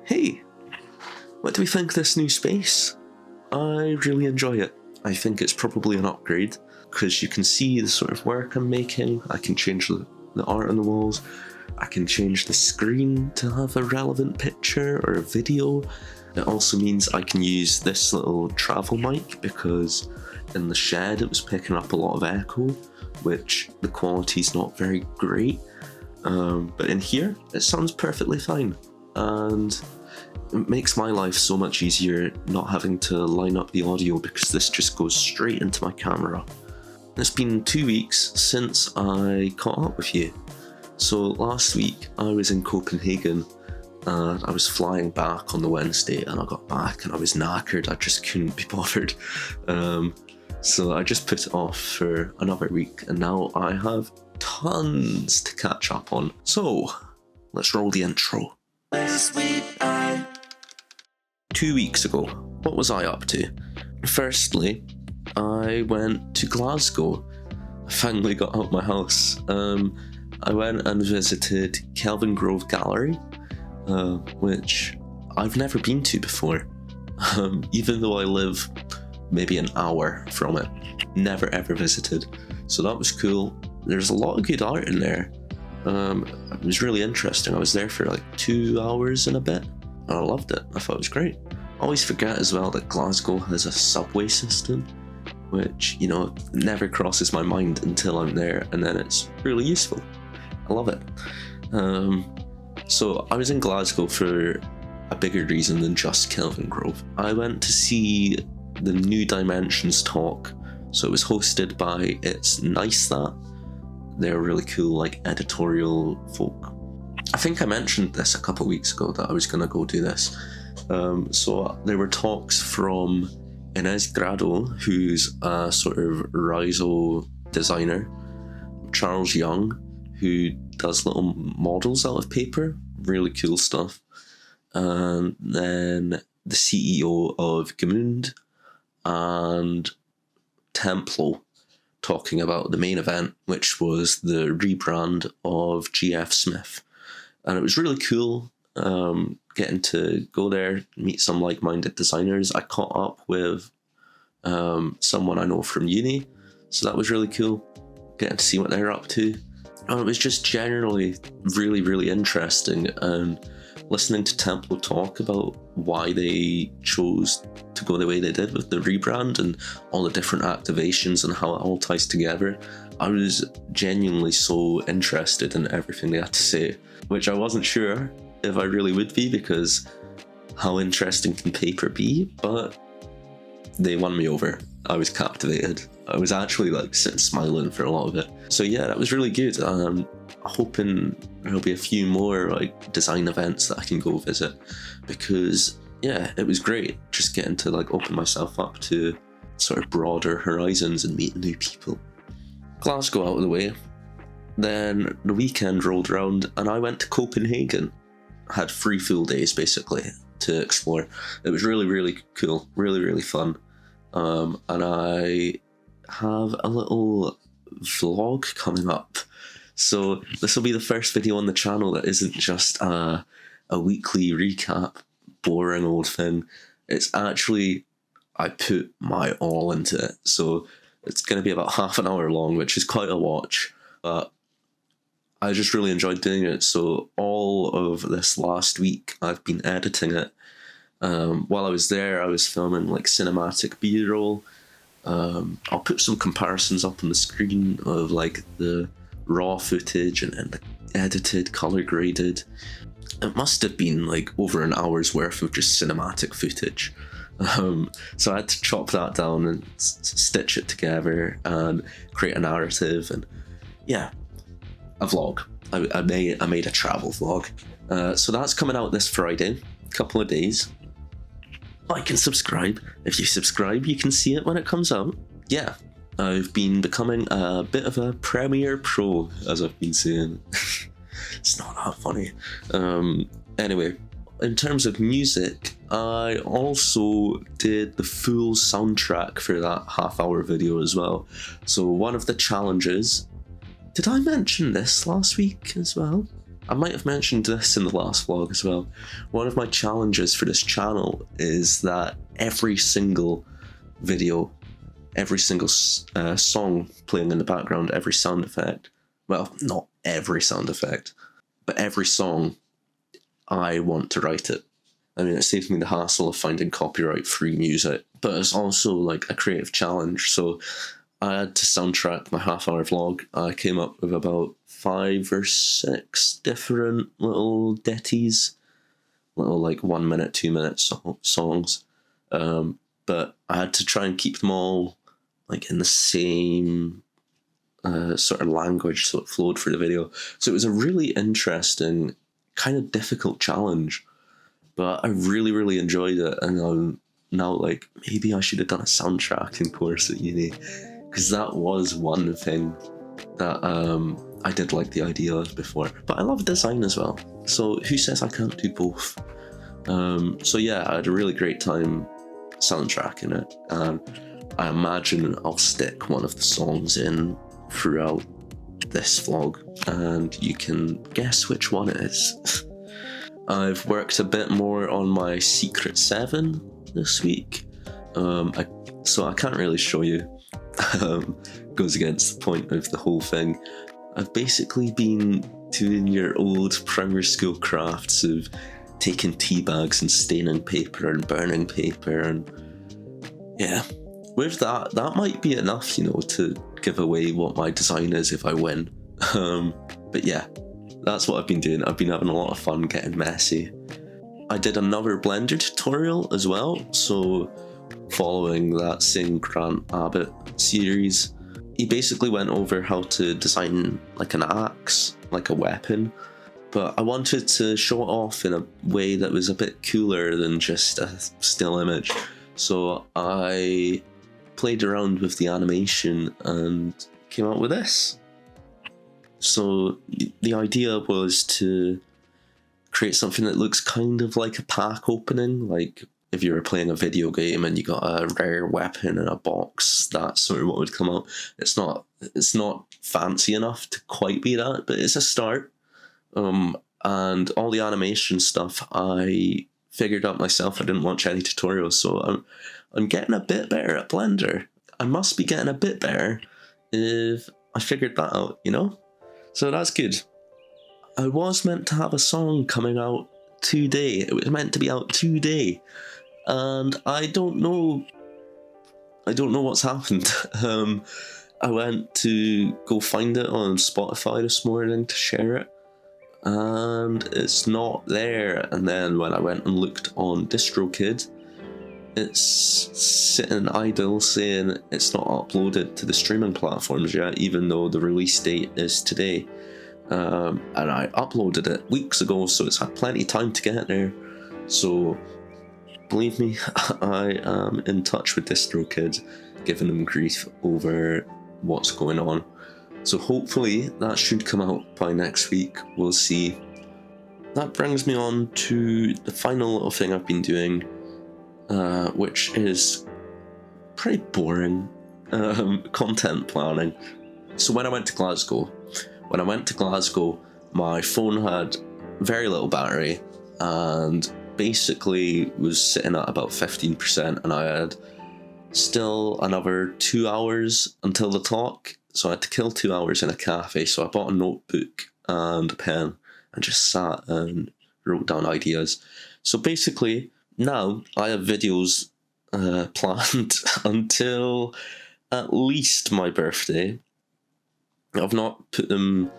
Hey, what do we think of this new space? I really enjoy it. I think it's probably an upgrade because you can see the sort of work I'm making. I can change the art on the walls. I can change the screen to have a relevant picture or a video. It also means I can use this little travel mic because in the shed it was picking up a lot of echo, which the quality's not very great. But in here, it sounds perfectly fine. And it makes my life so much easier not having to line up the audio because this just goes straight into my camera. It's been 2 weeks since I caught up with you. So last week I was in Copenhagen and I was flying back on the Wednesday, and I got back and I was knackered. I just couldn't be bothered. So I just put it off for another week, and now I have tons to catch up on. So let's roll the intro. 2 weeks ago, what was I up to? Firstly, I went to Glasgow. I finally got out of my house. I went and visited Kelvingrove Gallery, which I've never been to before, even though I live maybe an hour from it. Never ever visited, so that was cool. There's a lot of good art in there. It was really interesting. I was there for like 2 hours and a bit, and I loved it. I thought it was great. I always forget as well that Glasgow has a subway system, which, never crosses my mind until I'm there, and then it's really useful. I love it. So I was in Glasgow for a bigger reason than just Kelvingrove. I went to see the New Dimensions talk. So it was hosted by It's Nice That. They're really cool, editorial folk. I think I mentioned this a couple of weeks ago that I was going to go do this. So there were talks from Inez Grado, who's a sort of Riso designer, Charles Young, who does little models out of paper, really cool stuff, and then the CEO of Gamund and Templo, talking about the main event, which was the rebrand of GF Smith. And it was really cool getting to go there, meet some like-minded designers. I caught up with someone I know from uni, so that was really cool, getting to see what they're up to. And it was just generally really, really interesting, and listening to Templo talk about why they chose to go the way they did with the rebrand and all the different activations and how it all ties together. I was genuinely so interested in everything they had to say, which I wasn't sure if I really would be, because how interesting can paper be? But they won me over. I was captivated. I was actually sitting smiling for a lot of it. So yeah, that was really good. I'm hoping there'll be a few more design events that I can go visit, because yeah, it was great just getting to open myself up to sort of broader horizons and meet new people. Glasgow out of the way, then the weekend rolled around and I went to Copenhagen. I had 3 full days basically to explore. It was really, really cool, really, really fun. And I have a little vlog coming up. So this will be the first video on the channel that isn't just a weekly recap, boring old thing. It's actually, I put my all into it. So it's going to be about half an hour long, which is quite a watch. But I just really enjoyed doing it. So all of this last week, I've been editing it. While I was there, I was filming cinematic B-roll. I'll put some comparisons up on the screen of the raw footage and the edited, color graded. It must have been over an hour's worth of just cinematic footage. So I had to chop that down and stitch it together and create a narrative, and yeah, a vlog. I made a travel vlog. So that's coming out this Friday, couple of days. Like and subscribe. If you subscribe, you can see it when it comes out. Yeah, I've been becoming a bit of a Premiere Pro, as I've been saying. It's not that funny. Anyway, in terms of music, I also did the full soundtrack for that half-hour video as well. So one of the challenges... Did I mention this last week as well? I might have mentioned this in the last vlog as well. One of my challenges for this channel is that every single video, every single song playing in the background, every sound effect, well, not every sound effect, but every song, I want to write it. I mean, it saves me the hassle of finding copyright-free music, but it's also like a creative challenge. So I had to soundtrack my half-hour vlog. I came up with about 5 or 6 different little ditties, little like 1 minute, 2 minute songs. But I had to try and keep them all like in the same sort of language, so it flowed for the video. So it was a really interesting, kind of difficult challenge, but I really, really enjoyed it. And I'm now like, maybe I should have done a soundtracking course at uni, because that was one thing that I did like the idea of before. But I love design as well, so who says I can't do both? So yeah, I had a really great time soundtracking it, and I imagine I'll stick one of the songs in throughout this vlog, and you can guess which one it is. I've worked a bit more on my Secret 7 this week, so I can't really show you. Goes against the point of the whole thing. I've basically been doing your old primary school crafts of taking tea bags and staining paper and burning paper, and yeah, with that might be enough, you know, to give away what my design is if I win. But yeah, that's what I've been doing. I've been having a lot of fun getting messy. I did another Blender tutorial as well, so following that same Grant Abbott series, he basically went over how to design like an axe, like a weapon, but I wanted to show it off in a way that was a bit cooler than just a still image. So I played around with the animation and came out with this. So the idea was to create something that looks kind of like a pack opening, like if you were playing a video game and you got a rare weapon in a box, that's sort of what would come out. It's not fancy enough to quite be that, but it's a start. And all the animation stuff I figured out myself. I didn't watch any tutorials, so I'm getting a bit better at Blender. I must be getting a bit better if I figured that out, you know? So that's good. I was meant to have a song coming out today. It was meant to be out today. And I don't know what's happened. I went to go find it on Spotify this morning to share it, and it's not there. And then when I went and looked on DistroKid, it's sitting idle saying it's not uploaded to the streaming platforms yet, even though the release date is today. And I uploaded it weeks ago, so it's had plenty of time to get there. So believe me, I am in touch with DistroKid, giving them grief over what's going on. So hopefully that should come out by next week. We'll see. That brings me on to the final little thing I've been doing, which is pretty boring. Content planning. So when I went to Glasgow, my phone had very little battery and basically was sitting at about 15%, and I had still another 2 hours until the talk, so I had to kill 2 hours in a cafe. So I bought a notebook and a pen and just sat and wrote down ideas. So basically now I have videos planned until at least my birthday. I've not put them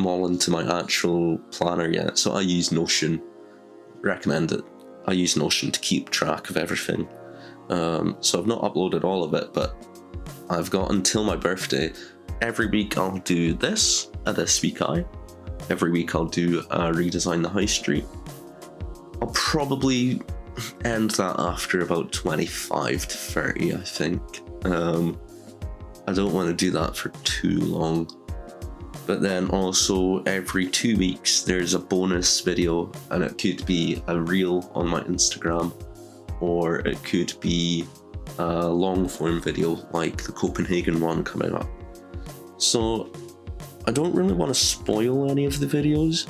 all into my actual planner yet, so I use Notion. Recommend it. I use Notion to keep track of everything. So I've not uploaded all of it, but I've got until my birthday. Every week I'll do this, a This Week I. Every week I'll do Redesign the High Street. I'll probably end that after about 25 to 30, I think. I don't want to do that for too long. But then also every 2 weeks there's a bonus video, and it could be a reel on my Instagram, or it could be a long form video like the Copenhagen one coming up. So I don't really want to spoil any of the videos,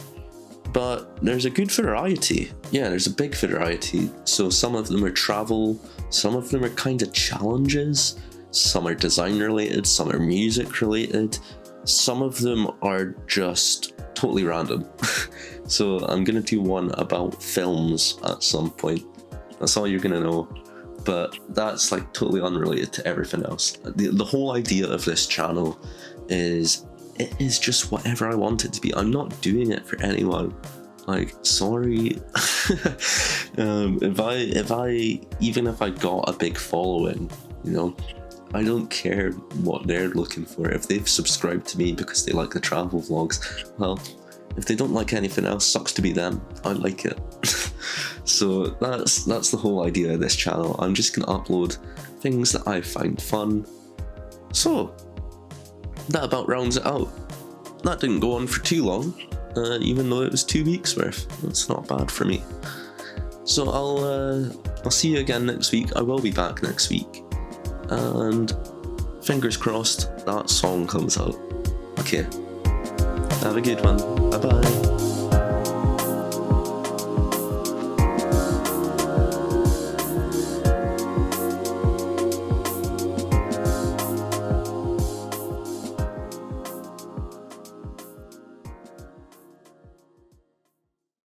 but there's a good variety. Yeah, there's a big variety. So some of them are travel, some of them are kind of challenges, some are design related, some are music related, some of them are just totally random. So I'm gonna do one about films at some point. That's all you're gonna know. But that's like totally unrelated to everything else. The whole idea of this channel is it is just whatever I want it to be. I'm not doing it for anyone. Like, sorry. if I got a big following, you know, I don't care what they're looking for. If they've subscribed to me because they like the travel vlogs, well, if they don't like anything else, sucks to be them. I like it. So that's the whole idea of this channel. I'm just gonna upload things that I find fun. So that about rounds it out. That didn't go on for too long, even though it was 2 weeks worth. That's not bad for me. So I'll see you again next week. I will be back next week, and fingers crossed that song comes out. Okay, have a good one. Bye bye.